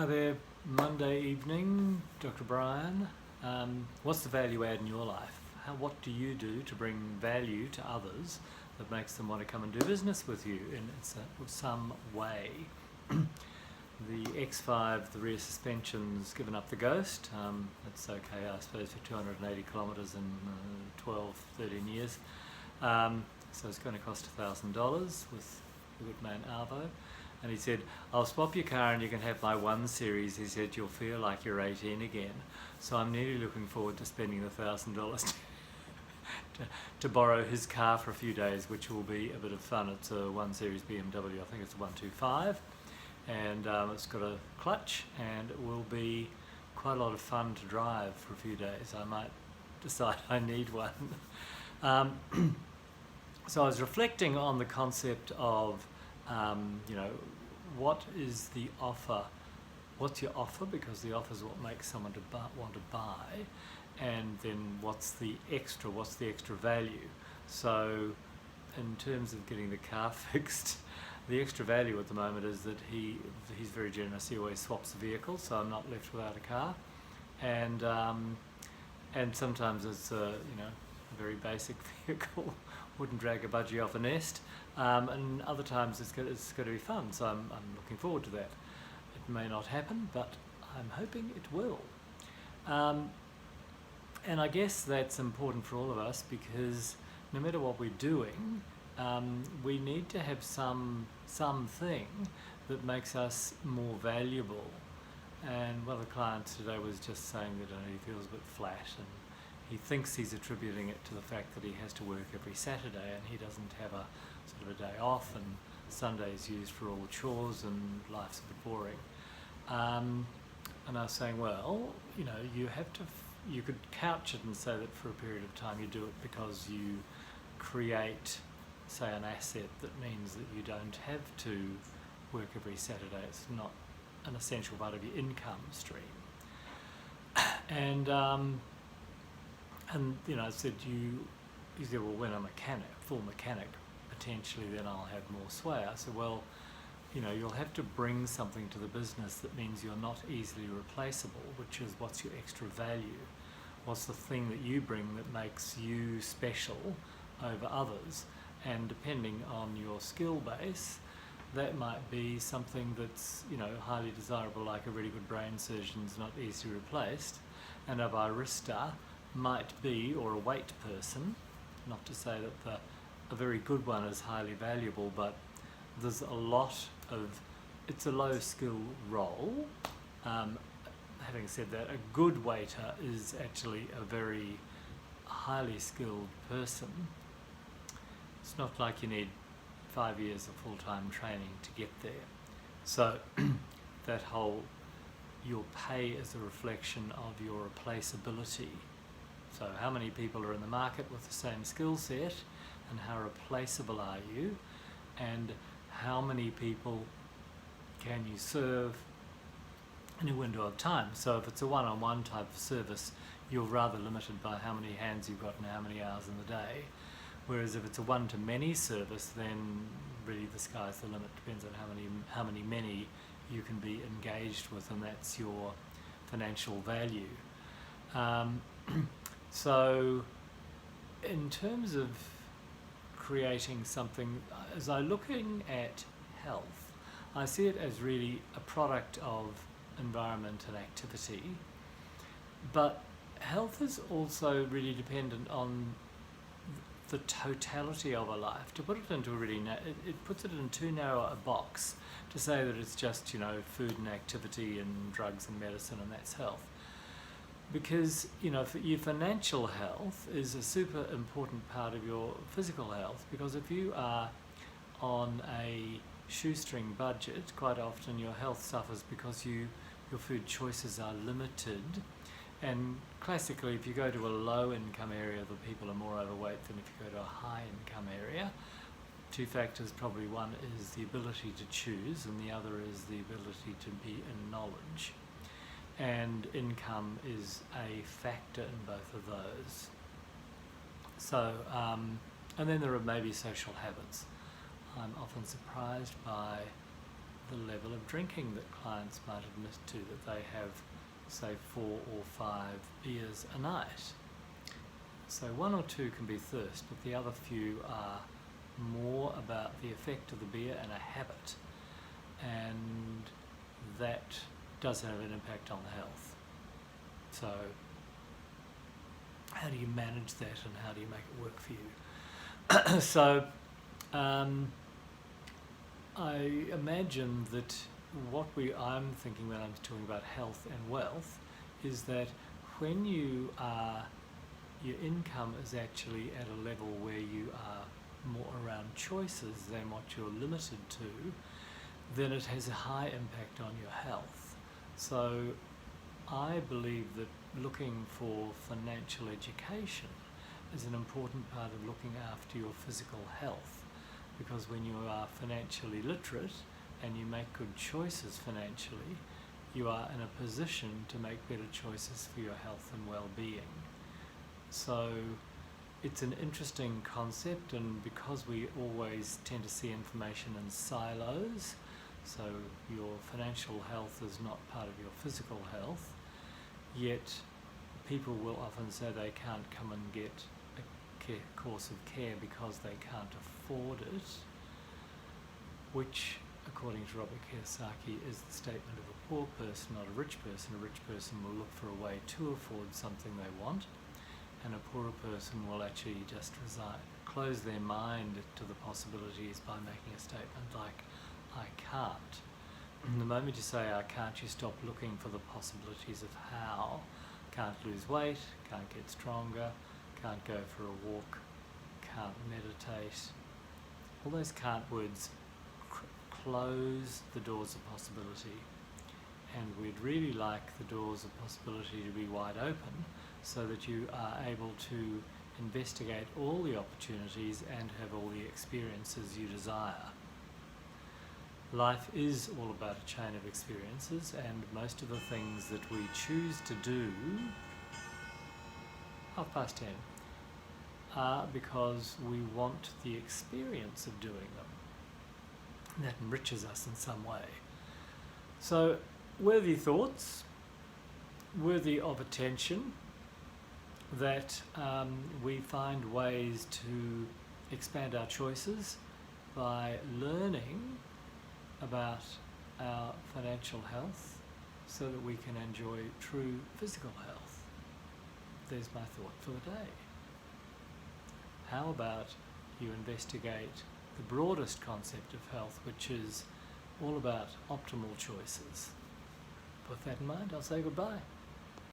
Hi there, Monday evening, Dr. Brian. What's the value add in your life? What do you do to bring value to others that makes them want to come and do business with you in some way? The X5, the rear suspension's given up the ghost. It's okay, I suppose, for 280 kilometres in 12, 13 years. So it's going to cost $1,000 with the good man Arvo. And he said, I'll swap your car and you can have my 1 Series. He said, you'll feel like you're 18 again. So I'm nearly looking forward to spending the $1,000 to borrow his car for a few days, which will be a bit of fun. It's a 1 Series BMW, I think it's a 125. And it's got a clutch and it will be quite a lot of fun to drive for a few days. I might decide I need one. So I was reflecting on the concept of what is the offer? What's your offer? Because the offer is what makes someone want to buy. And then what's the extra? What's the extra value? So in terms of getting the car fixed, the extra value at the moment is that he's very generous. He always swaps the vehicle, so I'm not left without a car. And sometimes it's a very basic vehicle, wouldn't drag a budgie off a nest. And other times it's going to be fun, so I'm looking forward to that. It may not happen, but I'm hoping it will. And I guess that's important for all of us because no matter what we're doing, we need to have something that makes us more valuable. And one of the clients today was just saying that he feels a bit flat, and he thinks he's attributing it to the fact that he has to work every Saturday and he doesn't have a sort of a day off, and Sunday's used for all chores and life's a bit boring. And I was saying, well, you could couch it and say that for a period of time you do it because you create, say, an asset that means that you don't have to work every Saturday. It's not an essential part of your income stream. And I said, you said, well, when I'm full mechanic, potentially then I'll have more sway. I said, well, you'll have to bring something to the business that means you're not easily replaceable, which is what's your extra value? What's the thing that you bring that makes you special over others? And depending on your skill base, that might be something that's highly desirable, like a really good brain surgeon's not easily replaced, and a barista might be, or a wait person. Not to say that a very good one is highly valuable, but there's it's a low skill role. Having said that, a good waiter is actually a very highly skilled person. It's not like you need 5 years of full-time training to get there. So that whole, your pay is a reflection of your replaceability. So how many people are in the market with the same skill set, and how replaceable are you, and how many people can you serve in a window of time? So if it's a one-on-one type of service, you're rather limited by how many hands you've got and how many hours in the day. Whereas if it's a one-to-many service, then really the sky's the limit. Depends on how many you can be engaged with, and that's your financial value. So in terms of creating something, as I'm looking at health, I see it as really a product of environment and activity, but health is also really dependent on the totality of a life. To put it into it puts it in too narrow a box to say that it's just food and activity and drugs and medicine and that's health. Because your financial health is a super important part of your physical health, because if you are on a shoestring budget, quite often your health suffers because your food choices are limited. And classically, if you go to a low income area, the people are more overweight than if you go to a high income area. 2 factors, probably one is the ability to choose and the other is the ability to be in knowledge. And income is a factor in both of those. So, and then there are maybe social habits. I'm often surprised by the level of drinking that clients might admit to, that they have, say, 4 or 5 beers a night. So 1 or 2 can be thirst, but the other few are more about the effect of the beer and a habit, and that does have an impact on the health. So how do you manage that, and how do you make it work for you? So I imagine that what I'm thinking when I'm talking about health and wealth is that when your income is actually at a level where you are more around choices than what you're limited to, then it has a high impact on your health. So I believe that looking for financial education is an important part of looking after your physical health, because when you are financially literate and you make good choices financially, you are in a position to make better choices for your health and well-being. So it's an interesting concept, and because we always tend to see information in silos, so your financial health is not part of your physical health, yet people will often say they can't come and get a course of care because they can't afford it, which, according to Robert Kiyosaki, is the statement of a poor person, not a rich person. A rich person will look for a way to afford something they want, and a poorer person will actually just close their mind to the possibilities by making a statement like, I can't. And the moment you say I can't, you stop looking for the possibilities of how. Can't lose weight, can't get stronger, can't go for a walk, can't meditate. All those can't words close the doors of possibility, and we'd really like the doors of possibility to be wide open so that you are able to investigate all the opportunities and have all the experiences you desire. Life is all about a chain of experiences, and most of the things that we choose to do 10:30 are because we want the experience of doing them. That enriches us in some way. So, worthy thoughts, worthy of attention, that we find ways to expand our choices by learning about our financial health so that we can enjoy true physical health. There's my thought for the day. How about you investigate the broadest concept of health, which is all about optimal choices? With that in mind, I'll say goodbye.